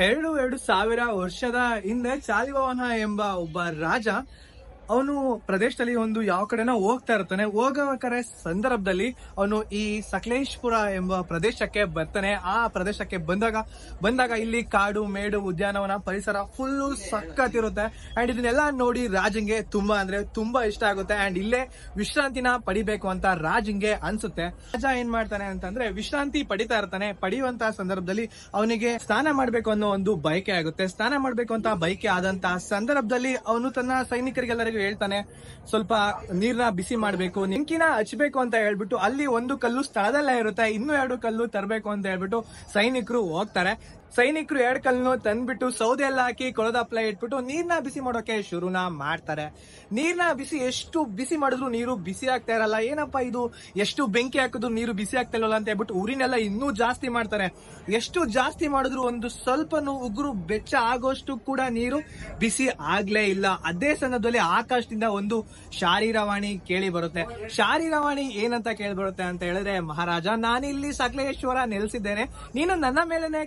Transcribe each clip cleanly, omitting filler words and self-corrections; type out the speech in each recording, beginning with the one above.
ಎರಡು ಸಾವಿರ ವರ್ಷದ ಹಿಂದೆ ಶಾಲಿವಾಹನ ಎಂಬ ಒಬ್ಬ ರಾಜ ಅವನು ಪ್ರದೇಶದಲ್ಲಿ ಒಂದು ಯಾವ ಕಡೆನೋ ಹೋಗ್ತಾ ಇರ್ತಾನೆ. ಹೋಗಬೇಕಾದ್ರೆ ಸಂದರ್ಭದಲ್ಲಿ ಅವನು ಈ ಸಕಲೇಶ್ಪುರ ಎಂಬ ಪ್ರದೇಶಕ್ಕೆ ಬರ್ತಾನೆ. ಆ ಪ್ರದೇಶಕ್ಕೆ ಬಂದಾಗ ಇಲ್ಲಿ ಕಾಡು ಮೇಡು ಉದ್ಯಾನವನ ಪರಿಸರ ಫುಲ್ಲು ಸಖತ್ತಿರುತ್ತೆ. ಅಂಡ್ ಇದನ್ನೆಲ್ಲ ನೋಡಿ ರಾಜಂಗೆ ತುಂಬಾ ಇಷ್ಟ ಆಗುತ್ತೆ. ಅಂಡ್ ಇಲ್ಲೇ ವಿಶ್ರಾಂತಿನ ಪಡಿಬೇಕು ಅಂತ ರಾಜಂಗೆ ಅನ್ಸುತ್ತೆ. ರಾಜ ಏನ್ ಮಾಡ್ತಾನೆ ಅಂತಂದ್ರೆ ವಿಶ್ರಾಂತಿ ಪಡಿತಾ ಇರ್ತಾನೆ. ಪಡೆಯುವಂತಹ ಸಂದರ್ಭದಲ್ಲಿ ಅವನಿಗೆ ಸ್ನಾನ ಮಾಡ್ಬೇಕು ಅನ್ನೋ ಒಂದು ಬಯಕೆ ಆಗುತ್ತೆ. ಸ್ನಾನ ಮಾಡ್ಬೇಕು ಅಂತ ಬಯಕೆ ಆದಂತಹ ಸಂದರ್ಭದಲ್ಲಿ ಅವನು ತನ್ನ ಸೈನಿಕರಿಗೆಲ್ಲರಿಗೂ ಹೇಳ್ತಾನೆ, ಸ್ವಲ್ಪ ನೀರ್ನ ಬಿಸಿ ಮಾಡ್ಬೇಕು, ಬೆಂಕಿನ ಹಚ್ಬೇಕು ಅಂತ ಹೇಳ್ಬಿಟ್ಟು ಅಲ್ಲಿ ಒಂದು ಕಲ್ಲು ಸ್ಥಳದಲ್ಲೇ ಇರುತ್ತೆ. ಇನ್ನೂ 2 ಕಲ್ಲು ತರಬೇಕು ಅಂತ ಹೇಳ್ಬಿಟ್ಟು ಸೈನಿಕರು ಹೋಗ್ತಾರೆ. ಸೈನಿಕರು 2 ಕಲ್ಲನ್ನು ತಂದ್ಬಿಟ್ಟು ಸೌದೆ ಎಲ್ಲ ಹಾಕಿ ಕೊಳದಪ್ಲ ಇಟ್ಬಿಟ್ಟು ನೀರ್ನ ಬಿಸಿ ಮಾಡೋಕೆ ಶುರುನ ಮಾಡ್ತಾರೆ. ನೀರ್ನ ಎಷ್ಟು ಬಿಸಿ ಮಾಡಿದ್ರು ನೀರು ಬಿಸಿ ಆಗ್ತಾ ಇರಲ್ಲ. ಏನಪ್ಪಾ ಇದು, ಎಷ್ಟು ಬೆಂಕಿ ಹಾಕಿದ್ರು ನೀರು ಬಿಸಿ ಆಗ್ತಾ ಇರಲ್ಲ ಅಂತ ಹೇಳ್ಬಿಟ್ಟು ಉರಿನೆಲ್ಲ ಇನ್ನೂ ಜಾಸ್ತಿ ಮಾಡ್ತಾರೆ. ಎಷ್ಟು ಜಾಸ್ತಿ ಮಾಡಿದ್ರು ಒಂದು ಸ್ವಲ್ಪನೂ ಉಗುರು ಬೆಚ್ಚ ಆಗೋಷ್ಟು ಕೂಡ ನೀರು ಬಿಸಿ ಆಗ್ಲೇ ಇಲ್ಲ. ಅದೇ ಸಂದರ್ಭದಲ್ಲಿ ಆಕಾಶದಿಂದ ಒಂದು ಶಾರೀರವಾಣಿ ಕೇಳಿ ಬರುತ್ತೆ. ಶಾರೀರವಾಣಿ ಏನಂತ ಕೇಳಿ ಬರುತ್ತೆ ಅಂತ ಹೇಳಿದ್ರೆ, ಮಹಾರಾಜ, ನಾನಿಲ್ಲಿ ಸಕಲೇಶ್ವರ ನೆಲೆಸಿದ್ದೇನೆ, ನೀನು ನನ್ನ ಮೇಲೆನೆ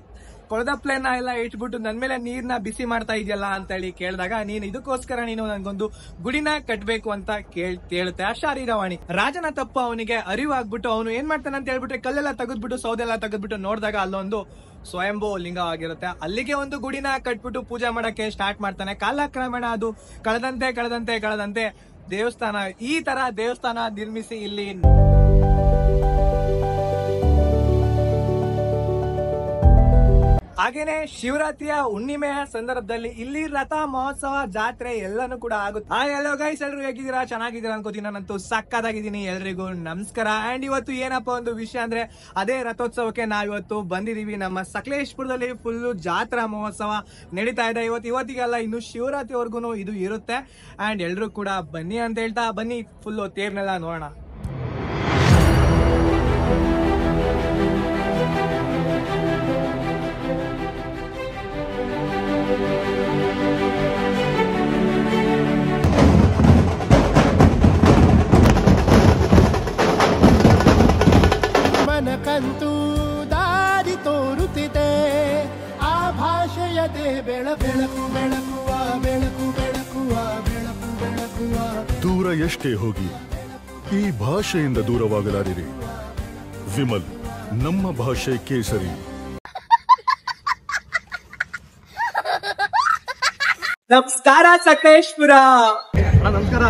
ಕೊಳದಪ್ಲೆನ ಎಲ್ಲ ಇಟ್ಬಿಟ್ಟು ನನ್ ಮೇಲೆ ನೀರ್ನ ಬಿಸಿ ಮಾಡ್ತಾ ಇದೆಯಲ್ಲ ಅಂತ ಹೇಳಿ ಕೇಳಿದಾಗ, ನೀನು ಇದಕ್ಕೋಸ್ಕರ ನೀನು ನನ್ಗೊಂದು ಗುಡಿನ ಕಟ್ಬೇಕು ಅಂತ ಕೇಳುತ್ತೆ ಆ ಶಾರೀರವಾಣಿ. ರಾಜನ ತಪ್ಪು ಅವನಿಗೆ ಅರಿವಾಗ್ಬಿಟ್ಟು ಅವನು ಏನ್ ಮಾಡ್ತಾನೆ ಅಂತ ಹೇಳ್ಬಿಟ್ರೆ ಕಲ್ಲೆಲ್ಲ ತೆಗೆದ್ಬಿಟ್ಟು ಸೌದೆಲ್ಲ ತೆಗೆದ್ಬಿಟ್ಟು ನೋಡಿದಾಗ ಅಲ್ಲೊಂದು ಸ್ವಯಂಭೂ ಲಿಂಗವಾಗಿರುತ್ತೆ. ಅಲ್ಲಿಗೆ ಒಂದು ಗುಡಿನ ಕಟ್ಬಿಟ್ಟು ಪೂಜೆ ಮಾಡಕ್ಕೆ ಸ್ಟಾರ್ಟ್ ಮಾಡ್ತಾನೆ. ಕಾಲಕ್ರಮೇಣ ಅದು ಕಳೆದಂತೆ ದೇವಸ್ಥಾನ, ಈ ತರ ದೇವಸ್ಥಾನ ನಿರ್ಮಿಸಿ ಇಲ್ಲಿ ಹಾಗೇನೆ ಶಿವರಾತ್ರಿಯ ಹುಣ್ಣಿಮೆಯ ಸಂದರ್ಭದಲ್ಲಿ ಇಲ್ಲಿ ರಥ ಮಹೋತ್ಸವ ಜಾತ್ರೆ ಎಲ್ಲಾನು ಕೂಡ ಆಗುತ್ತೆ. ಹಲೋ ಗೈಸ್, ಎಲ್ರು ಹೇಗಿದ್ದೀರಾ? ಚೆನ್ನಾಗಿದ್ದೀರಾ ಅನ್ಕೋತೀನಿ. ನಾನಂತೂ ಸಕ್ಕತ್ತಾಗಿದ್ದೀನಿ. ಎಲ್ರಿಗೂ ನಮಸ್ಕಾರ. ಅಂಡ್ ಇವತ್ತು ಏನಪ್ಪಾ ಒಂದು ವಿಷಯ ಅಂದ್ರೆ, ಅದೇ ರಥೋತ್ಸವಕ್ಕೆ ನಾವಿವತ್ತು ಬಂದಿದೀವಿ. ನಮ್ಮ ಸಕಲೇಶ್ಪುರದಲ್ಲಿ ಫುಲ್ಲು ಜಾತ್ರಾ ಮಹೋತ್ಸವ ನಡೀತಾ ಇದೆ. ಇವತ್ತಿಗೆಲ್ಲ ಇನ್ನು ಶಿವರಾತ್ರಿವರೆಗೂ ಇದು ಇರುತ್ತೆ. ಅಂಡ್ ಎಲ್ರು ಕೂಡ ಬನ್ನಿ ಅಂತ ಹೇಳ್ತಾ, ಬನ್ನಿ ಫುಲ್ಲು ತೇರ್ನೆಲ್ಲ ನೋಡೋಣ. ಕಂತು ದಾರಿ ತೋರುತ್ತಿದೆ, ಆ ಭಾಷೆಯದೇ ಬೆಳಕು ಬೆಳಕುವ. ದೂರ ಎಷ್ಟೇ ಹೋಗಿ ಈ ಭಾಷೆಯಿಂದ ದೂರವಾಗಲಾರಿರಿ. ವಿಮಲ್, ನಮ್ಮ ಭಾಷೆ ಕೇಸರಿ. ನಮಸ್ಕಾರ ಸಕಲೇಶ್ಪುರ. ನಮಸ್ಕಾರ.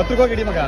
ಹತ್ರಕ್ಕೆ ಹೋಗಿ ಮಗ.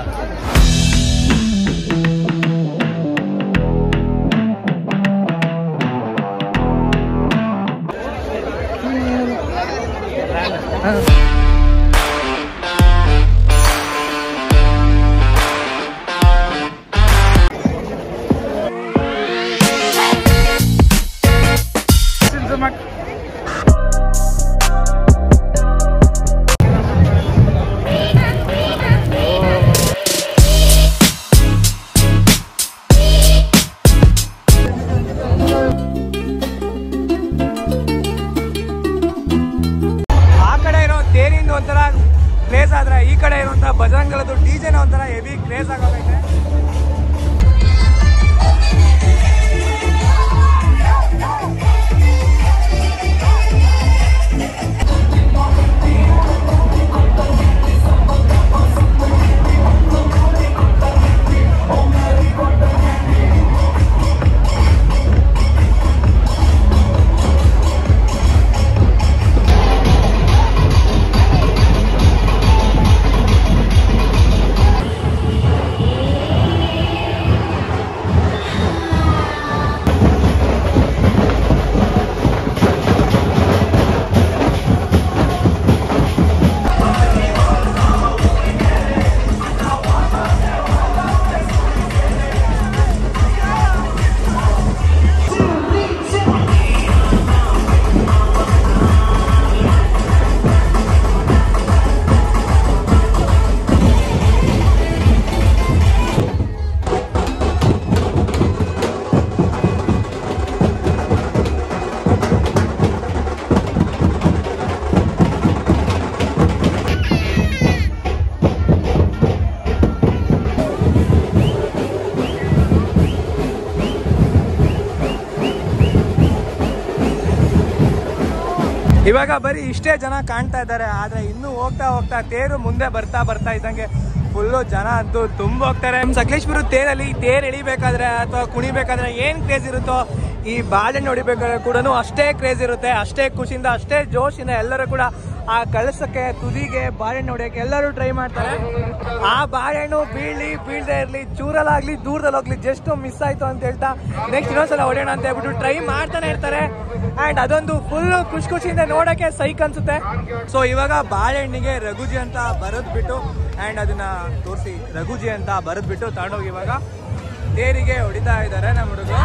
ಇವಾಗ ಬರೀ ಇಷ್ಟೇ ಜನ ಕಾಣ್ತಾ ಇದ್ದಾರೆ, ಆದ್ರೆ ಇನ್ನು ಹೋಗ್ತಾ ಹೋಗ್ತಾ ತೇರು ಮುಂದೆ ಬರ್ತಾ ಇದ್ದಂಗೆ ಫುಲ್ಲು ಜನ ಅಂತೂ ತುಂಬ ಹೋಗ್ತಾರೆ. ನಮ್ಮ ಸಕಲೇಶ್ಪುರ ತೇರಲ್ಲಿ ತೇರು ಎಳಿಬೇಕಾದ್ರೆ ಅಥವಾ ಕುಣಿಬೇಕಾದ್ರೆ ಏನ್ ಕ್ರೇಜ್ ಇರುತ್ತೋ ಈ ಬಾಳೆಹಣ್ಣು ಹೊಡಿಬೇಕಾದ್ರೆ ಕೂಡ ಅಷ್ಟೇ ಕ್ರೇಜ್ ಇರುತ್ತೆ, ಅಷ್ಟೇ ಖುಷಿಯಿಂದ ಅಷ್ಟೇ ಜೋಶಿಂದ ಎಲ್ಲರೂ ಕೂಡ ಆ ಕಳಸಕ್ಕೆ ತುದಿಗೆ ಬಾಳೆಹಣ್ಣು ಹೊಡಿಯೋಕೆ ಎಲ್ಲರೂ ಟ್ರೈ ಮಾಡ್ತಾರೆ. ಆ ಬಾಳೆಹಣ್ಣು ಬೀಳದೇ ಇರಲಿ, ಚೂರಲ್ಲಾಗ್ಲಿ ದೂರದಲ್ಲಿ ಹೋಗ್ಲಿ, ಜಸ್ಟ್ ಮಿಸ್ ಆಯ್ತು ಅಂತ ಹೇಳ್ತಾ ನೆಕ್ಸ್ಟ್ ಇನ್ನೊಂದ್ಸಲ ಹೊಡೆಯೋಣ ಅಂತ ಹೇಳ್ಬಿಟ್ಟು ಟ್ರೈ ಮಾಡ್ತಾನೆ ಇರ್ತಾರೆ. ಅಂಡ್ ಅದೊಂದು ಫುಲ್ ಖುಷಿಯಿಂದ ನೋಡೋಕೆ ಸೈಕ್ ಅನ್ಸುತ್ತೆ. ಸೊ ಇವಾಗ ಬಾಳೆಹಣ್ಣಿಗೆ ರಘುಜಿ ಅಂತ ಬರೆದ್ಬಿಟ್ಟು ಅಂಡ್ ಅದನ್ನ ತೋರಿಸಿ ರಘುಜಿ ಅಂತ ಬರೆದ್ಬಿಟ್ಟು ತಗೊಂಡೋಗಿ ಇವಾಗ ತೇರಿಗೆ ಹೊಡಿತಾ ಇದ್ದಾರೆ ನಮ್ಮ ಹುಡುಗರು.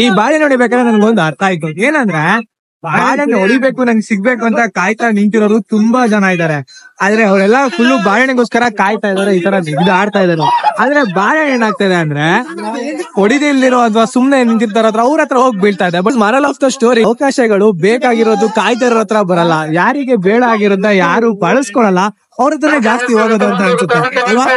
ಈ ಬಾಳೆಹಣ್ಣು ಹೊಡಿಬೇಕಾದ್ರೆ ನನ್ಗೊಂದು ಅರ್ಥ ಆಯ್ತು, ಏನಂದ್ರೆ ಬಾಳೆಹಣ್ಣು ಹೊಡಿಬೇಕು ನಂಗೆ ಸಿಗ್ಬೇಕು ಅಂತ ಕಾಯ್ತಾ ನಿಂತಿರೋರು ತುಂಬಾ ಜನ ಇದ್ದಾರೆ. ಆದ್ರೆ ಅವರೆಲ್ಲ ಫುಲ್ ಬಾಳೆಹಣ್ಣಿಗೋಸ್ಕರ ಕಾಯ್ತಾ ಇದಾರೆ, ಈ ತರ ಇದು ಆಡ್ತಾ ಇದಾರೆ. ಆದ್ರೆ ಬಾಳೆಹಣ್ಣು ಏನಾಗ್ತದೆ ಅಂದ್ರೆ ಹೊಡಿದಿಲ್ದಿರೋ ಅಥವಾ ಸುಮ್ನೆ ನಿಂತಿರ್ತಾರ ಹತ್ರ ಅವ್ರ ಹತ್ರ ಹೋಗಿ ಬೀಳ್ತಾ ಇದೆ. But moral of the story, ಅವಕಾಶಗಳು ಬೇಕಾಗಿರೋದು ಕಾಯ್ತಾ ಇರೋ ಹತ್ರ ಬರಲ್ಲ, ಯಾರಿಗೆ ಬೇಡ ಆಗಿರೋದ ಯಾರು ಬಳಸ್ಕೊಳಲ್ಲ ಅವ್ರ ಹತ್ರನೇ ಜಾಸ್ತಿ ಹೋಗೋದು ಅಂತ ಅನ್ಸುತ್ತೆ ಅಲ್ವಾ?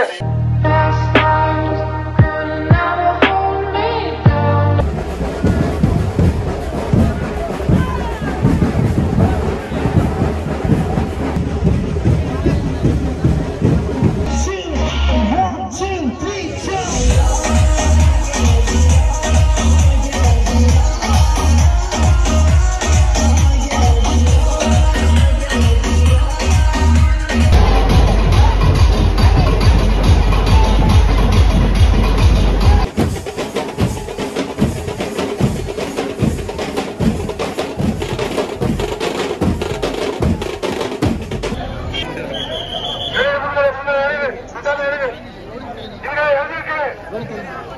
Welcome.